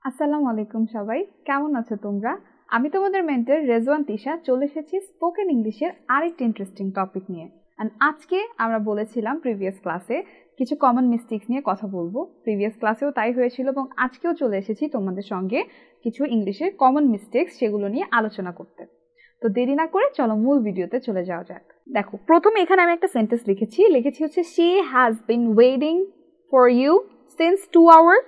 আসসালামু আলাইকুম সবাই, কেমন আছো তোমরা? আমি তোমাদের মেন্টর রেজওয়ান তিশা চলে এসেছি স্পোকেন ইংলিশের আরেকটি ইন্টারেস্টিং টপিক নিয়ে। অ্যান্ড আজকে আমরা বলেছিলাম প্রিভিয়াস ক্লাসে কিছু কমন মিস্টেক্স নিয়ে কথা বলবো। প্রিভিয়াস ক্লাসেও তাই হয়েছিল এবং আজকেও চলে এসেছি তোমাদের সঙ্গে কিছু ইংলিশের কমন মিস্টেক্স সেগুলো নিয়ে আলোচনা করতে। তো দেরি না করে চলো মূল ভিডিওতে চলে যাওয়া যাক। দেখো, প্রথমে এখানে আমি একটা সেন্টেন্স লিখেছি হচ্ছে she has been waiting for you since 2 hours.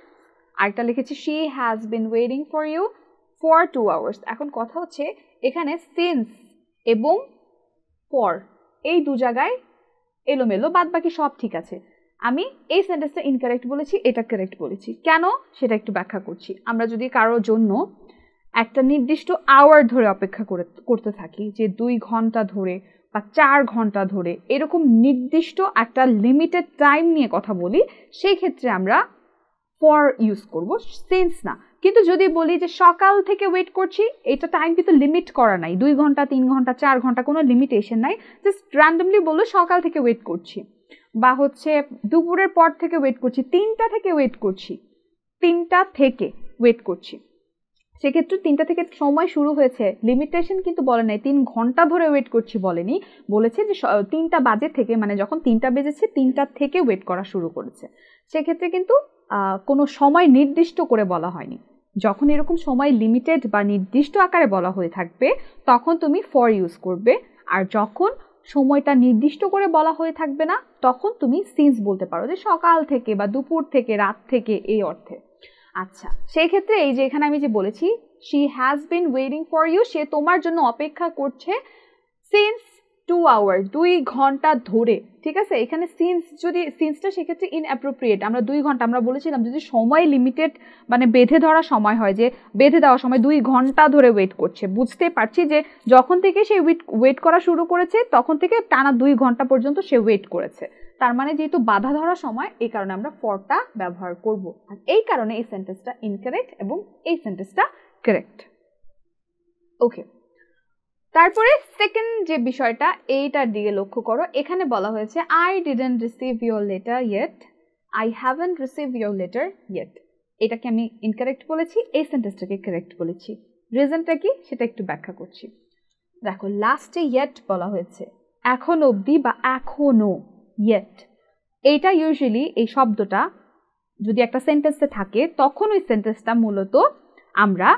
আরেকটা লিখেছি she has been waiting for you for 2 hours. এখন কথা হচ্ছে এখানে সিন্স এবং ফর এই দু জায়গায় এলোমেলো, বাদ বাকি সব ঠিক আছে। আমি এই সেন্টেন্সটা ইনকারেক্ট বলেছি, এটা কারেক্ট বলেছি, কেন সেটা একটু ব্যাখ্যা করছি। আমরা যদি কারোর জন্য একটা নির্দিষ্ট আওয়ার ধরে অপেক্ষা করতে থাকি, যে 2 ঘন্টা ধরে বা 4 ঘন্টা ধরে, এরকম নির্দিষ্ট একটা লিমিটেড টাইম নিয়ে কথা বলি, সেই ক্ষেত্রে আমরা ফর ইউজ করব, সিন্স না। কিন্তু যদি বলি যে সকাল থেকে ওয়েট করছি, এটা টাইম কিন্তু লিমিট করা নাই, 2 ঘন্টা 3 ঘন্টা 4 ঘন্টা কোনো লিমিটেশন নাই, জাস্ট র্যান্ডমলি বললো সকাল থেকে ওয়েট করছি, বা হচ্ছে দুপুরের পর থেকে ওয়েট করছি, 3টা থেকে ওয়েট করছি, 3টা থেকে ওয়েট করছি, সেক্ষেত্রে 3টা থেকে সময় শুরু হয়েছে, লিমিটেশন কিন্তু বলে নাই 3 ঘন্টা ধরে ওয়েট করছি বলেনি, বলেছে যে 3টা বাজে থেকে, মানে যখন 3টা বেজেছে 3টা থেকে ওয়েট করা শুরু করেছে। সেক্ষেত্রে কিন্তু কোনো সময় নির্দিষ্ট করে বলা হয়নি। যখন এরকম সময় লিমিটেড বা নির্দিষ্ট আকারে বলা হয়ে থাকবে তখন তুমি ফর ইউজ করবে, আর যখন সময়টা নির্দিষ্ট করে বলা হয়ে থাকবে না তখন তুমি সিন্স বলতে পারো, যে সকাল থেকে বা দুপুর থেকে রাত থেকে, এই অর্থে। আচ্ছা, সেই ক্ষেত্রে এই যে এখানে আমি যে বলেছি she has been waiting for you, সে তোমার জন্য অপেক্ষা করছে সিন্স 2 আওয়ার, 2 ঘন্টা ধরে, ঠিক আছে। এখানে সিন্স, যদি সিন্সটা সেক্ষেত্রে ইনঅ্যাপ্রোপ্রিয়েট। আমরা 2 ঘন্টা, আমরা বলেছিলাম যদি সময় লিমিটেড মানে বেঁধে ধরা সময় হয়, যে বেঁধে দেওয়া সময় 2 ঘন্টা ধরে ওয়েট করছে, বুঝতে পারছি যে যখন থেকে সে ওয়েট করা শুরু করেছে তখন থেকে টানা 2 ঘন্টা পর্যন্ত সে ওয়েট করেছে, তার মানে যেহেতু বাধা ধরা সময়, এই কারণে আমরা ফরটা ব্যবহার করব। আর এই কারণে এই সেন্টেন্সটা ইনকারেক্ট এবং এই সেন্টেন্সটা কারেক্ট। ওকে, তারপরে সেকেন্ড যে বিষয়টা, এইটার দিকে লক্ষ্য করো। এখানে বলা হয়েছে I didn't receive your letter yet, I haven't receive your letter yet. এটাকে আমি ইনকারেক্ট বলেছি, এই সেন্টেন্সটাকে কারেক্ট বলেছি। রিজনটা কি সেটা একটু ব্যাখ্যা করছি। দেখো, লাস্টে ইয়েট বলা হয়েছে, এখন অবধি বা এখনো, ইয়েট। এইটা ইউজুয়ালি, এই শব্দটা যদি একটা সেন্টেন্সে থাকে তখন ওই সেন্টেন্সটা মূলত আমরা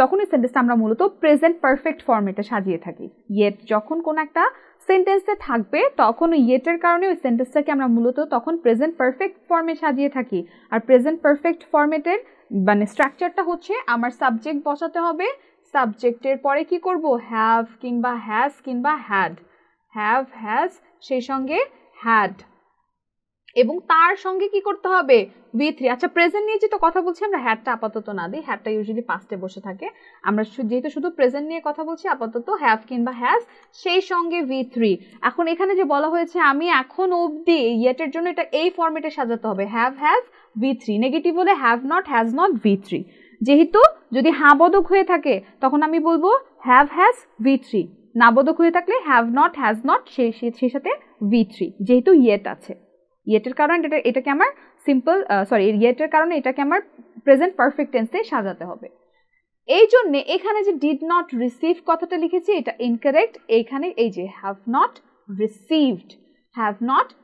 তখন ওই সেন্টেন্সটা আমরা মূলত প্রেজেন্ট পারফেক্ট ফর্মেটে সাজিয়ে থাকি। ইয়েট যখন কোন একটা সেন্টেন্সে থাকবে তখন ওই ইয়েটের কারণে ওই সেন্টেন্সটাকে আমরা মূলত তখন প্রেজেন্ট পারফেক্ট ফর্মে সাজিয়ে থাকি। আর প্রেজেন্ট পারফেক্ট ফর্মেটের মানে স্ট্রাকচারটা হচ্ছে আমার সাবজেক্ট বসাতে হবে, সাবজেক্টের পরে কি করব, হ্যাভ কিংবা হ্যাজ কিংবা হ্যাড, হ্যাভ হ্যাজ সেই সঙ্গে হ্যাড, এবং তার সঙ্গে কি করতে হবে, V3। আচ্ছা, প্রেজেন্ট নিয়ে যেহেতু কথা বলছি আমরা হ্যাডটা আপাতত না দিই, হ্যাডটা ইউজুয়ালি পাস্টে বসে থাকে। আমরা যেহেতু শুধু প্রেজেন্ট নিয়ে কথা বলছি আপাতত হ্যাভ কিংবা হ্যাজ সেই সঙ্গে V3। এখন এখানে যে বলা হয়েছে আমি এখন অবধি, ইয়েটের জন্য এটা এই ফরম্যাটে সাজাতে হবে, হ্যাভ হ্যাজ V3, নেগেটিভ হলে have not has not V3। যেহেতু যদি হ্যাঁ বোধক হয়ে থাকে তখন আমি বলবো হ্যাভ হ্যাজ V3, না বোধক হয়ে থাকলে হ্যাভ নট হ্যাজ নট সেই সাথে V3, যেহেতু ইয়েট আছে। ইয়েটের কারণে এটাকে আমার ইয়েটের কারণে এটাকে আমার প্রেজেন্ট পারফেক্ট টেন্সে সাজাতে হবে। এই জন্য এখানে যে ডিড নট রিসিভ কথাটা লিখেছি এটা ইনকারেক্ট। এখানে এই যে হ্যাভ নট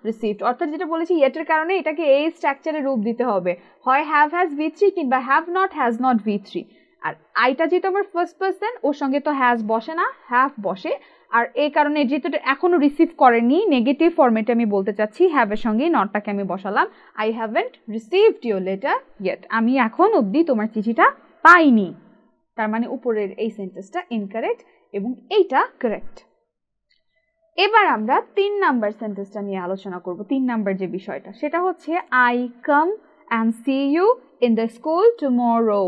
রিসিভড, অর্থাৎ যেটা বলেছি ইয়েটের কারণে এটাকে এই স্ট্রাকচারে রূপ দিতে হবে, হয় হ্যাভ হ্যাজ V3 কিংবা have not has not V3। আর আইটা যেহেতু আমার ফার্স্ট পারসন, ওর সঙ্গে তো হ্যাজ বসে না, হ্যাভ বসে। আর এই কারণে যেহেতু এখনো রিসিভ করেনি, নেগেটিভ ফরম্যাটে আমি বলতে চাচ্ছি, হ্যাভের সঙ্গে নটটাকে আমি বসালাম, I haven't received your letter yet, আমি এখন অবধি তোমার চিঠিটা পাইনি। তার মানে উপরের এই সেন্টেন্সটা ইনকারেক্ট এবং এইটা কারেক্ট। এবার আমরা 3 নাম্বার সেন্টেন্সটা নিয়ে আলোচনা করব। 3 নাম্বার যে বিষয়টা সেটা হচ্ছে I come and see you in the school tomorrow.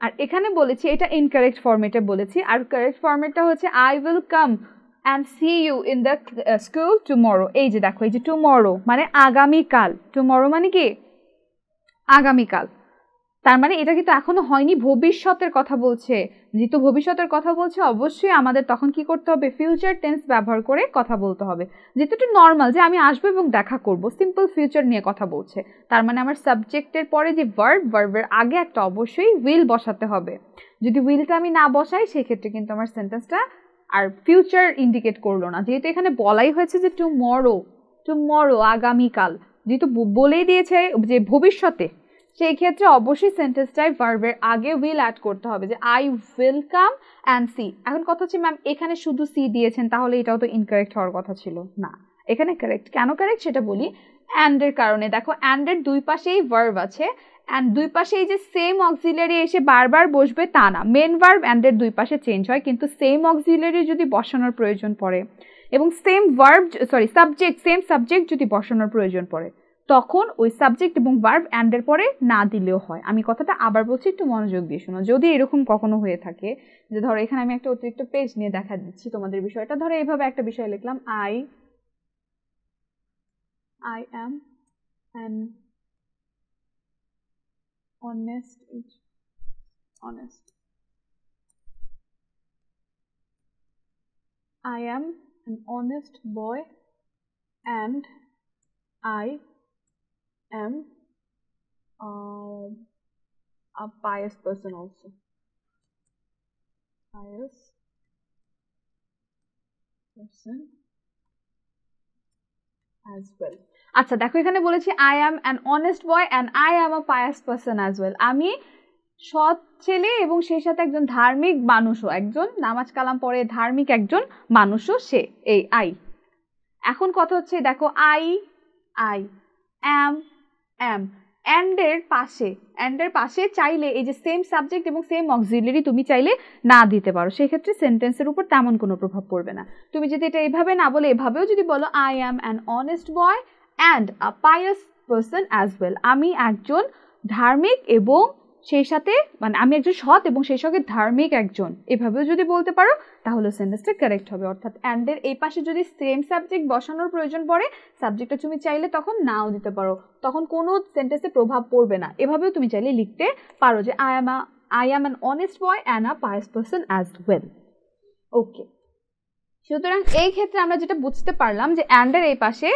আর এখানে বলেছি এটা ইনকারেক্ট ফরম্যাটে বলেছি, আর কারেক্ট ফরম্যাটটা হচ্ছে I will come and see you in the school tomorrow. এই যে দেখো, এই যে টুমরো মানে আগামীকাল, টুমরো মানে কি আগামীকাল। তার মানে এটা কিন্তু এখনো হয়নি, ভবিষ্যতের কথা বলছে। যেহেতু ভবিষ্যতের কথা বলছে অবশ্যই আমাদের তখন কি করতে হবে, ফিউচার টেন্স ব্যবহার করে কথা বলতে হবে। যেহেতু এটা নর্মাল যে আমি আসবো এবং দেখা করব, সিম্পল ফিউচার নিয়ে কথা বলছে, তার মানে আমার সাবজেক্টের পরে যে ভার্বের আগে একটা অবশ্যই উইল বসাতে হবে। যদি উইলটা আমি না বসাই সেক্ষেত্রে কিন্তু আমার সেন্টেন্সটা আর ফিউচার ইন্ডিকেট করলো না। যেহেতু এখানে বলাই হয়েছে যে টুমরো আগামীকাল, যেহেতু বলেই দিয়েছে যে ভবিষ্যতে, সেই ক্ষেত্রে অবশ্যই সেন্টেন্সটাই ভার্বের আগে উইল অ্যাড করতে হবে, যে I will come and see. এখন কথা হচ্ছে ম্যাম এখানে শুধু সি দিয়েছেন, তাহলে এটাও তো ইনকারেক্ট হওয়ার কথা ছিল না। এখানে কারেক্ট। কেন কারেক্ট সেটা বলি, অ্যান্ডের কারণে। দেখো অ্যান্ডের দুই পাশেই ভার্ব আছে, অ্যান্ড দুই পাশে এই যে সেম অক্সিলারি এসে বারবার বসবে তা না, মেন ভার্ব অ্যান্ডের দুই পাশে চেঞ্জ হয়, কিন্তু সেম অক্সিলারি যদি বসানোর প্রয়োজন পড়ে এবং সেম সাবজেক্ট যদি বসানোর প্রয়োজন পড়ে, তখন ওই সাবজেক্ট এবং ভার্ব অ্যান্ডের পরে না দিলেও হয়। আমি কথাটা আবার বলছি, একটু মনোযোগ দিয়ে শোনো। যদি এরকম কখনো হয়ে থাকে যে ধরো এখানে আমি একটা অতিরিক্ত পেজ নিয়ে দেখা দিচ্ছি তোমাদের বিষয়টা, ধরো এইভাবে একটা বিষয় লিখলাম, I am an honest I am an honest boy and I am a pious person also. Pious person as well. আচ্ছা দেখো এখানে বলেছি I am an honest boy and I am a pious person as well. আমি সৎ ছেলে এবং সেই সাথে একজন ধার্মিক মানুষও, একজন নামাজ কালাম পড়ে ধার্মিক একজন মানুষও সে, এই আই। এখন কথা হচ্ছে দেখো আই অ্যাম অ্যান্ডের পাশে চাইলে এই যে সেম সাবজেক্ট এবং সেম অক্সিলারি তুমি চাইলে না দিতে পারো, সেক্ষেত্রে সেন্টেন্সের উপর তেমন কোনো প্রভাব পড়বে না। তুমি যদি এটা এভাবে না বলে এভাবেও যদি বলো I am an honest boy and a pious person as well, আমি একজন ধার্মিক এবং সেই সাথে মানে আমি একজন সৎ এবং সেই সঙ্গে ধার্মিক একজন, এভাবেও যদি বলতে পারো তাহলে সেন্টেন্সটা কারেক্ট হবে। অর্থাৎ অ্যান্ডের এই পাশে যদি সেম সাবজেক্ট বসানোর প্রয়োজন পড়ে, সাবজেক্টটা তুমি চাইলে তখন নাও দিতে পারো, তখন কোনো সেন্টেন্সে প্রভাব পড়বে না। এভাবেও তুমি চাইলে লিখতে পারো যে I am an honest boy and a pious person as well. Okay, সুতরাং এই ক্ষেত্রে আমরা যেটা বুঝতে পারলাম যে অ্যান্ডের এই পাশে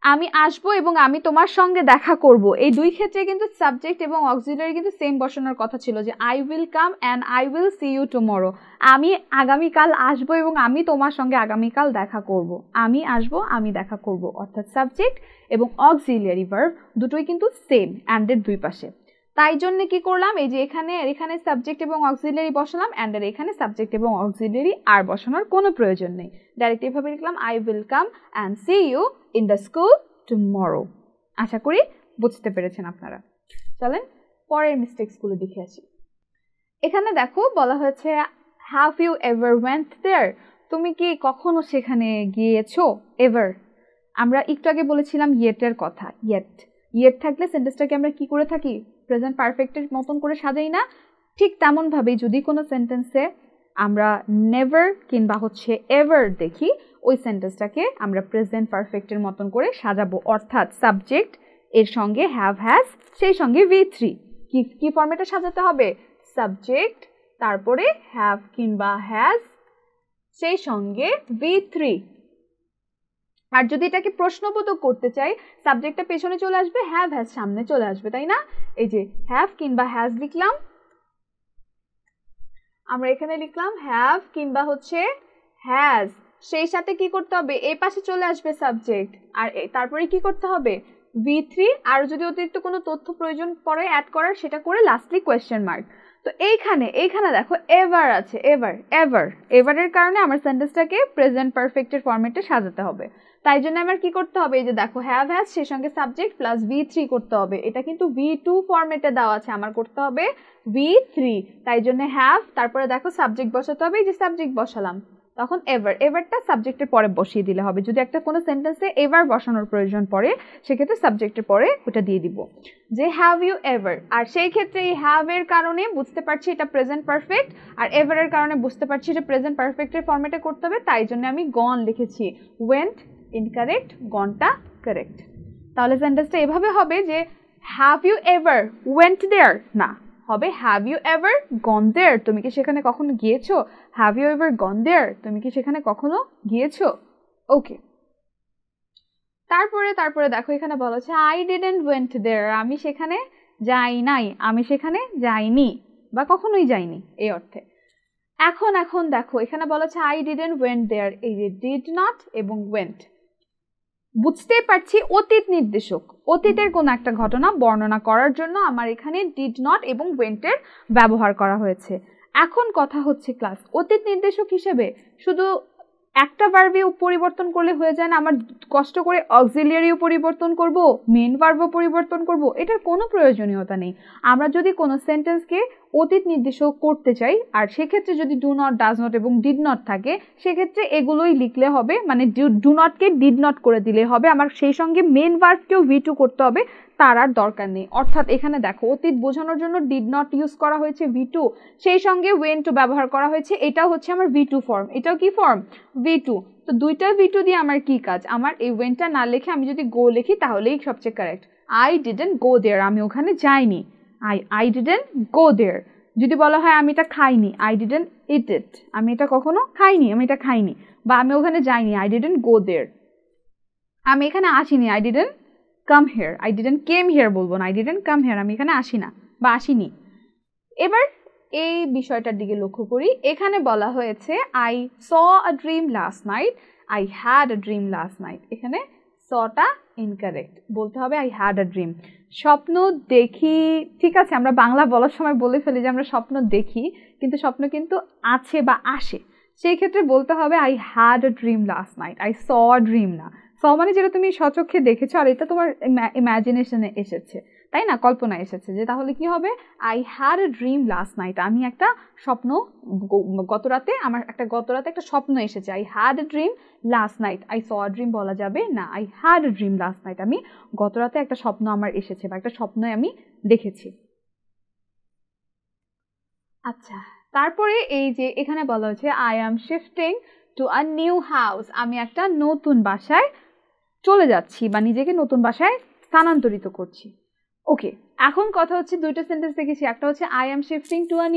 আমি আসবো এবং আমি তোমার সঙ্গে দেখা করব, এই দুই ক্ষেত্রে কিন্তু সাবজেক্ট এবং অক্সিলারি কিন্তু সেম বসানোর কথা ছিল, যে I will come and I will see you tomorrow, আমি আগামীকাল আসবো এবং আমি তোমার সঙ্গে আগামীকাল দেখা করব। আমি আসবো, আমি দেখা করব, অর্থাৎ সাবজেক্ট এবং অক্সিলারি ভার্ব দুটোই কিন্তু সেম অ্যান্ডের দুই পাশে। তাই জন্য কি করলাম, এই যে এখানে সাবজেক্ট এবং অক্সিলারি বসালাম, অ্যান্ডের এখানে সাবজেক্ট এবং অক্সিলারি আর বসানোর কোনো প্রয়োজন নেই, ডাইরেক্ট এভাবে লিখলাম I will come and see you in the school tomorrow. আশা করি বুঝতে পেরেছেন আপনারা। চলেন পরের মিস্টেক্সগুলো দেখে আসি। এখানে দেখো বলা হয়েছে have you ever went there, তুমি কি কখনো সেখানে গিয়েছো। এভার আমরা একটু আগে বলেছিলাম ইয়েটের কথা, ইয়েট থাকলে সেন্টেন্সটাকে আমরা কি করে থাকি, প্রেজেন্ট পারফেক্টের মতন করে সাজাই না, ঠিক তেমনভাবেই যদি কোনো সেন্টেন্সে আমরা নেভার কিংবা এভার দেখি, ওই সেন্টেন্সটাকে আমরা প্রেজেন্ট পারফেক্টের মতন করে সাজাবো। অর্থাৎ সাবজেক্ট এর সঙ্গে হ্যাভ হ্যাজ, সেই সঙ্গে V3 কি ফরম্যাটে সাজাতে হবে, সাবজেক্ট তারপরে হ্যাভ কিংবা হ্যাজ সেই সঙ্গে V3। আর যদি এটাকে প্রশ্নবোধক করতে চাই, সাবজেক্টটা পেছনে চলে আসবে, হ্যাভ হ্যাজ সামনে চলে আসবে, তাই না। এই যে হ্যাভ কিংবা হ্যাজ লিখলাম, আমরা এখানে লিখলাম হ্যাভ কিংবা হ্যাজ, সেই সাথে কি করতে হবে, এই পাশে চলে আসবে সাবজেক্ট, আর তারপরে কি করতে হবে V3, আর যদি অতিরিক্ত কোনো তথ্য প্রয়োজন পড়ে অ্যাড করার সেটা করে লাস্টলি কোয়েশ্চেন মার্ক। তো এইখানে দেখো এভার আছে, এভারের কারণে আমার সেন্টেন্সটাকে প্রেজেন্ট পারফেক্টের ফরম্যাটে সাজাতে হবে। তাই জন্য আমার কি করতে হবে, এই যে দেখো হ্যাভ হ্যাজ সেই সঙ্গে সাবজেক্ট প্লাস V3 করতে হবে, এটা কিন্তু V2 ফরম্যাটে দেওয়া আছে, আমার করতে হবে V3। তাই জন্য হ্যাভ, তারপরে দেখো সাবজেক্ট বসাতে হবে, এই যে সাবজেক্ট বসালাম, তখন এভারটা সাবজেক্টের পরে বসিয়ে দিলে হবে। যদি একটা কোনো সেন্টেন্সে এভার বসানোর প্রয়োজন পড়ে সেক্ষেত্রে সাবজেক্টের পরে ওটা দিয়ে দিব, যে হ্যাভ ইউ এভার। আর সেই ক্ষেত্রে এই হ্যাভ এর কারণে বুঝতে পারছি এটা প্রেজেন্ট পারফেক্ট, আর এভারের কারণে বুঝতে পারছি এটা প্রেজেন্ট পারফেক্টের ফরম্যাটে করতে হবে, তাই জন্য আমি গন লিখেছি, ওয়েন্ট ইনকারেক্ট, গনটা কারেক্ট। তাহলে সেন্টেন্সটা এভাবে হবে যে have you ever went there না, হবে have you ever gone there, তুমি কি সেখানে কখনো গিয়েছো? Have you ever gone there, তুমি কি সেখানে কখনো গিয়েছো? ওকে, তারপরে দেখো এখানে বলা হচ্ছে আই ডিডন্ট ওয়েন্ট দেয়ার, আমি সেখানে যাই নাই, আমি সেখানে যাইনি বা কখনোই যাইনি এই অর্থে। এখন দেখো এখানে বলা হচ্ছে আই ডিডন্ট ওয়েন্ট দেয়ার, এই যে ডিড নট এবং ওয়েন্ট, বুঝতেই পারছি অতীত নির্দেশক, অতীতের কোন একটা ঘটনা বর্ণনা করার জন্য আমার এখানে ডিড নট এবং ওয়েন্টের ব্যবহার করা হয়েছে। এখন কথা হচ্ছে ক্লাস, অতীত নির্দেশক হিসেবে শুধু একটা ভার্বও পরিবর্তন করলে হয়ে যায় না? আমার কষ্ট করে অক্সিলিয়ারিও পরিবর্তন করব, মেন ভার্বও পরিবর্তন করব, এটার কোনো প্রয়োজনীয়তা নেই। আমরা যদি কোনো সেন্টেন্সকে অতীত নির্দেশক করতে চাই, আর সেক্ষেত্রে যদি ডু নট, ডাজ নট এবং ডিড নট থাকে, সেক্ষেত্রে এগুলোই লিখলে হবে, মানে ডু নটকে ডিড নট করে দিলে হবে, আমার সেই সঙ্গে মেন ভার্বকেও V2 করতে হবে, তার আর দরকার নেই। অর্থাৎ এখানে দেখো অতীত বোঝানোর জন্য ডিড নট ইউজ করা হয়েছে V2, সেই সঙ্গে ওয়েন্ট টু ব্যবহার করা হয়েছে, এটাও হচ্ছে আমার V2 ফর্ম, এটাও কি ফর্ম? V2। তো দুইটা V2 দিয়ে আমার কি কাজ? আমার এই ওয়েন্টটা না লিখে আমি যদি গো লিখি তাহলেই সবচেয়ে কারেক্ট। আই ডিডন্ট গো দেয়ার, আমি ওখানে যাইনি, আই ডিডন্ট গো দেয়ার। যদি বলা হয় আমি এটা খাইনি, আই ডিডন্ট ইট ইট, আমি এটা কখনো খাইনি, আমি এটা খাইনি, বা আমি ওখানে যাইনি, আই ডিডন্ট গো দেয়ার। আমি এখানে আসিনি, I didn't come here, I didn't came here বলবো না, আই ডিডন্ট কাম হিয়ার, আমি এখানে আসি না বা আসিনি। এবার এই বিষয়টার দিকে লক্ষ্য করি, এখানে বলা হয়েছে I saw a dream last night, I had a dream last night, এখানে সটা ইনকারেক্ট, বলতে হবে আই হ্যাড আ ড্রিম। স্বপ্ন দেখি, ঠিক আছে, আমরা বাংলা বলার সময় বলে ফেলি যে আমরা স্বপ্ন দেখি, কিন্তু স্বপ্ন কিন্তু আছে বা আসে, সেই ক্ষেত্রে বলতে হবে I had a dream last night, I saw a dream না, স মানে যেটা তুমি স্বচক্ষে দেখেছো, আর এটা তোমার ইমাজিনেশনে এসেছে, তাই না, কল্পনা এসেছে, যে তাহলে কি হবে I had a dream last night, আমি একটা স্বপ্ন গতরাতে, আমার গতরাতে একটা স্বপ্ন এসেছে, I had a dream last night, I saw a dream বলা যাবে না, I had a dream last night, আমি গতরাতে একটা স্বপ্ন আমার এসেছে বা একটা স্বপ্ন আমি দেখেছি। আচ্ছা, তারপরে এই যে এখানে বলা হচ্ছে I am shifting two a new house, আমি একটা নতুন বাসায় চলে যাচ্ছি বা নিজেকে নতুন বাসায় স্থানান্তরিত করছি। ওকে, এখন কথা হচ্ছে দুইটা সেন্টেন্স দেখেছি, একটা হচ্ছে I am shifting two a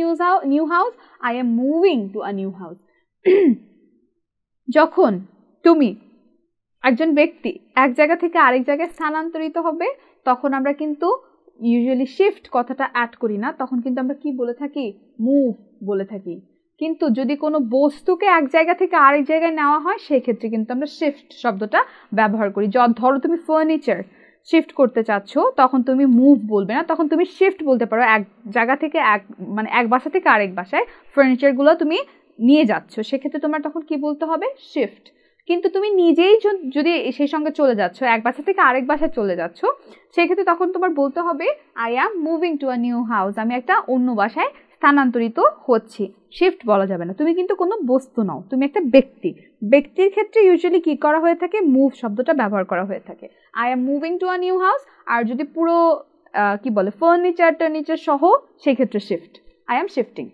new house, I am moving to a new house. যখন তুমি একজন ব্যক্তি এক জায়গা থেকে আরেক জায়গায় স্থানান্তরিত হবে, তখন আমরা কিন্তু ইউজুয়ালি শিফট কথাটা অ্যাড করি না, তখন কিন্তু আমরা কি বলে থাকি? মুভ বলে থাকি। কিন্তু যদি কোনো বস্তুকে এক জায়গা থেকে আরেক জায়গায় নেওয়া হয়, সেক্ষেত্রে কিন্তু আমরা শিফট শব্দটা ব্যবহার করি। ধরো তুমি ফার্নিচার শিফট করতে চাচ্ছ, তখন তুমি মুভ বলবে না, তখন তুমি শিফট বলতে পারো, এক জায়গা থেকে এক বাসা থেকে আরেক বাসায় ফার্নিচারগুলো তুমি নিয়ে যাচ্ছ, সেক্ষেত্রে তোমার তখন কি বলতে হবে? শিফট। কিন্তু তুমি নিজেই যদি সেই সঙ্গে চলে যাচ্ছ, এক বাসা থেকে আরেক বাসায় চলে যাচ্ছ, সেক্ষেত্রে তখন তোমার বলতে হবে I am moving to a new house, আমি একটা অন্য বাসায় স্থানান্তরিত হচ্ছি। শিফট বলা যাবে না, তুমি কিন্তু কোনো বস্তু নও, তুমি একটা ব্যক্তি। ব্যক্তির ক্ষেত্রে ইউজুয়ালি কি করা হয়ে থাকে? মুভ শব্দটা ব্যবহার করা হয়ে থাকে, I am moving to a new house. আর যদি পুরো কি বলে ফার্নিচার সহ, সেক্ষেত্রে শিফট, আই অ্যাম শিফটিং।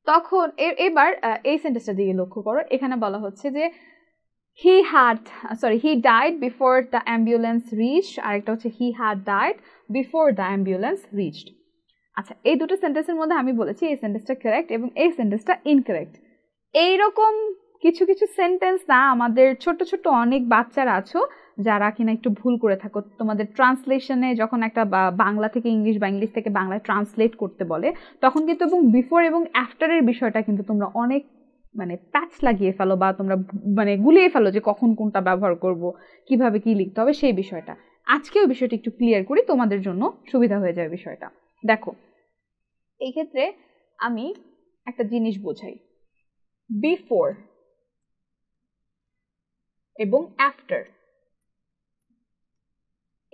তখন এবার এই সেন্টেন্সটার দিকে লক্ষ্য করো, এখানে বলা হচ্ছে যে he died before the ambulance reached, আর একটা হচ্ছে he had died before the ambulance reached। আচ্ছা, এই দুটো সেন্টেন্সের মধ্যে আমি বলেছি এই সেন্টেন্সটা কারেক্ট এবং এই সেন্টেন্সটা ইনকারেক্ট। এইরকম কিছু কিছু সেন্টেন্স না, আমাদের ছোট ছোট অনেক বাচ্চারা আছো যারা কিনা একটু ভুল করে থাকো, তোমাদের ট্রান্সলেশনে যখন একটা বাংলা থেকে ইংলিশ বা ইংলিশ থেকে বাংলায় ট্রান্সলেট করতে বলে, তখন কিন্তু এবং বিফোর এবং আফটারের বিষয়টা কিন্তু তোমরা অনেক প্যাচ লাগিয়ে ফেলো, বা তোমরা গুলিয়ে ফেলো যে কখন কোনটা ব্যবহার করব, কিভাবে কি লিখতে হবে সেই বিষয়টা। আজকে ওই বিষয়টা একটু ক্লিয়ার করি, তোমাদের জন্য সুবিধা হয়ে যাবে বিষয়টা। দেখো, এই ক্ষেত্রে আমি একটা জিনিস বোঝাই, বিফোর এবং আফটার,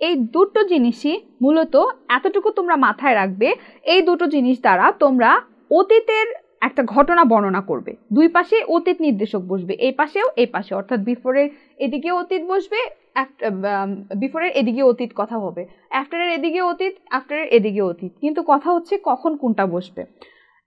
এই দুটো জিনিসই মূলত এতটুকু তোমরা মাথায় রাখবে, এই দুটো জিনিস দ্বারা তোমরা অতীতের একটা ঘটনা বর্ণনা করবে। দুই পাশে অতীত নির্দেশক বসবে, এই পাশেও এই পাশে, অর্থাৎ বিফোরের এদিকে অতীত বসবে, বিফোরের এদিকে অতীত কথা হবে, আফটারের এদিকে অতীত, আফটারের এদিকে অতীত, কিন্তু কথা হচ্ছে কখন কোনটা বসবে।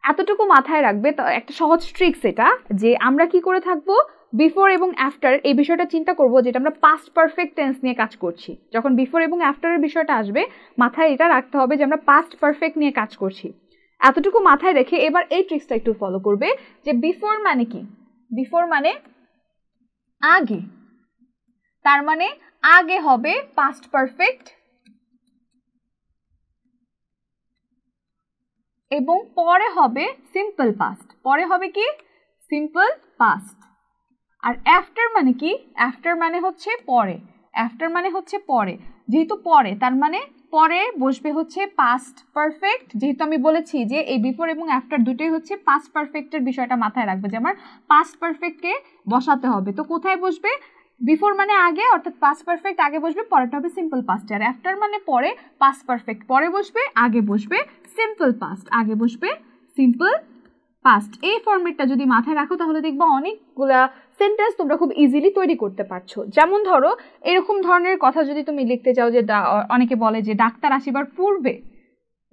এতটুকু মাথায় রাখবে। তো একটা সহজ ট্রিক্স এটা, যে আমরা কি করে থাকবো, বিফোর এবং আফটার এই বিষয়টা চিন্তা করব, যেটা আমরা পাস্ট পারফেক্ট টেন্স নিয়ে কাজ করছি। যখন বিফোর এবং আফটারের বিষয়টা আসবে মাথায় এটা রাখতে হবে যে আমরা পাস্ট পারফেক্ট নিয়ে কাজ করছি। এতটুকু মাথায় রেখে এবার এই ট্রিক্সটা একটু ফলো করবে যে বিফোর মানে কি? বিফোর মানে আগে, তার মানে আগে হবে পাস্ট পারফেক্ট এবং পরে হবে সিম্পল পাস্ট। পরে হবে কি? Simple past. আর আফটার মানে কি? আফটার মানে হচ্ছে পরে। আফটার মানে হচ্ছে পরে, যেহেতু পরে তার মানে পরে বসবে হচ্ছে পাস্ট পারফেক্ট। যেহেতু আমি বলেছি যে এই বিফোর এবং আফটার দুটোই হচ্ছে পাস্ট পারফেক্টের বিষয়টা মাথায় রাখবে যে আমার পাস্ট পারফেক্টকে বসাতে হবে। তো কোথায় বসবে? বিফোর মানে আগে, অর্থাৎ পাস্ট পারফেক্ট আগে বসবে, পরেটা হবে সিম্পল পাস্ট। আর আফটার মানে পরে, পাস্ট পারফেক্ট পরে বসবে, আগে বসবে সিম্পল পাস্ট, আগে বসবে সিম্পল পাস্ট। এই ফরম্যাটটা যদি মাথায় রাখো তাহলে দেখবো অনেকগুলা সেন্টেন্স তোমরা খুব ইজিলি তৈরি করতে পারছো। যেমন ধরো এরকম ধরনের কথা যদি তুমি লিখতে চাও যে অনেকে বলে যে ডাক্তার আসিবার পূর্বে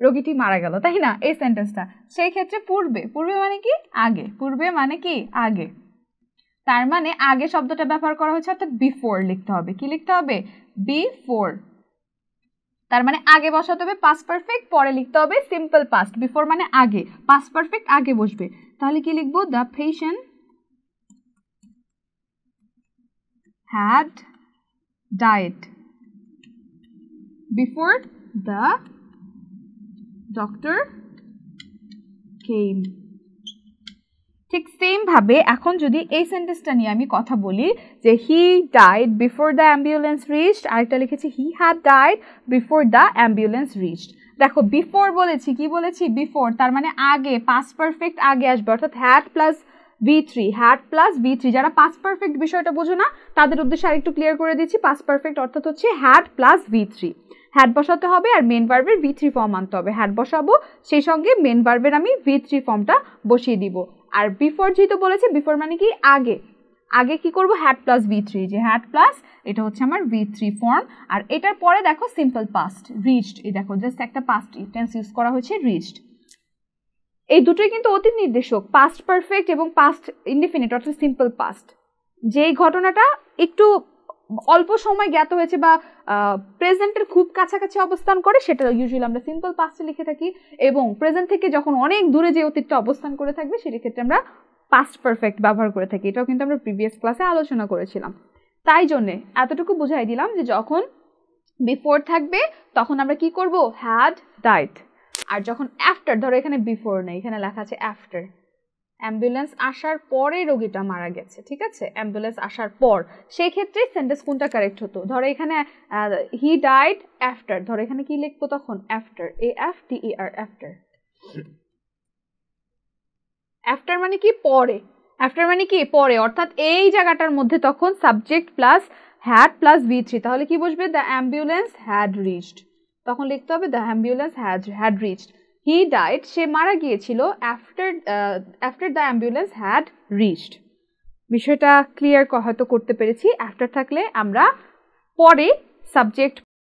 রোগীটি মারা গেল, তাই না? এই সেন্টেন্সটা সেই ক্ষেত্রে পূর্বে, পূর্বে মানে কি? আগে। পূর্বে মানে কি? আগে। তার মানে আগে শব্দটা ব্যবহার করা হয়েছে, অর্থাৎ বিফোর লিখতে হবে। কি লিখতে হবে? বিফোর। তার মানে আগে বসাতে হবে পাস্ট পারফেক্ট, পরে লিখতে হবে সিম্পল পাস্ট। বিফোর মানে আগে, পাস্ট পারফেক্ট আগে বসবে। তাহলে কি লিখবো? The patient had died before the doctor came। ঠিক সেম ভাবে এখন যদি এই সেন্টেন্সটা নিয়ে আমি কথা বলি যে he died before the ambulance reached, আরেকটা লিখেছি he had died before the ambulance reached. দেখো বিফোর বলেছি, কি বলেছি? বিফোর, তার মানে আগে, পাস্ট পারফেক্ট আগে আসবে, অর্থাৎ had plus V3, had plus V3। যারা পাস্ট পারফেক্ট বিষয়টা বোঝো না তাদের উদ্দেশ্যে আরেকটু ক্লিয়ার করে দিচ্ছি। পাস্ট পারফেক্ট অর্থাৎ হচ্ছে হ্যাড প্লাস V3। হ্যাড বসাতে হবে আর মেন ভার্বের V3 ফর্ম আনতে হবে। হ্যাড বসাবো, সেই সঙ্গে মেন ভার্বের আমি V3 ফর্মটা বসিয়ে দিব। আর বিফোর যেহেতু বলেছে, বিফোর মানে কি? আগে। আগে কি করব? হ্যাড প্লাস V3, যে হ্যাড প্লাস এটা হচ্ছে আমার V3 ফর্ম। আর এটার পরে দেখো সিম্পল পাস্ট, রিচড। এই দেখো জাস্ট একটা পাস্ট টেন্স ইউজ করা হয়েছে, রিচড। এই দুটোই কিন্তু অতীত নির্দেশক, পাস্ট পারফেক্ট এবং পাস্ট ইনডিফিনিট অর্থাৎ সিম্পল পাস্ট। যেই ঘটনাটা একটু অল্প সময় জ্ঞাত হয়েছে বা প্রেজেন্টের খুব কাছাকাছি অবস্থান করে সেটা ইউজুয়ালি আমরা সিম্পল পাস্টে লিখে থাকি, এবং প্রেজেন্ট থেকে যখন অনেক দূরে যে অতীতটা অবস্থান করে থাকবে সেটার ক্ষেত্রে আমরা পাস্ট পারফেক্ট ব্যবহার করে থাকি। এটাও কিন্তু আমরা প্রিভিয়াস ক্লাসে আলোচনা করেছিলাম। তাই জন্যে এতটুকু বুঝাই দিলাম যে যখন বিফোর থাকবে তখন আমরা কি করব? Had died. আর যখন আফটার, ধরো এখানে বিফোর নেই, এখানে লেখা আছে আফটার, অ্যাম্বুলেন্স আসার পরে রোগীটা মারা গেছে, ঠিক আছে? অ্যাম্বুলেন্স আসার পর, সেই ক্ষেত্রে সেন্টেন্স কোনটা কারেক্ট হতো? ধরো এখানে হি ডাইড আফটার, ধরো এখানে কি লিখবো তখন? After, AFTER, after. আফটার মানে কি? পরে। আফটার মানে কি? পরে, অর্থাৎ এই জায়গাটার মধ্যে তখন subject plus had plus V3, তাহলে কি বসবে? The ambulance had reached. তখন লিখতে হবে the ambulance had reached. He died, সে মারা গিয়েছিল, after the ambulance had reached. বিষয়টা ক্লিয়ার হয়তো করতে পেরেছি। আফটার থাকলে আমরা পরে সাবজেক্ট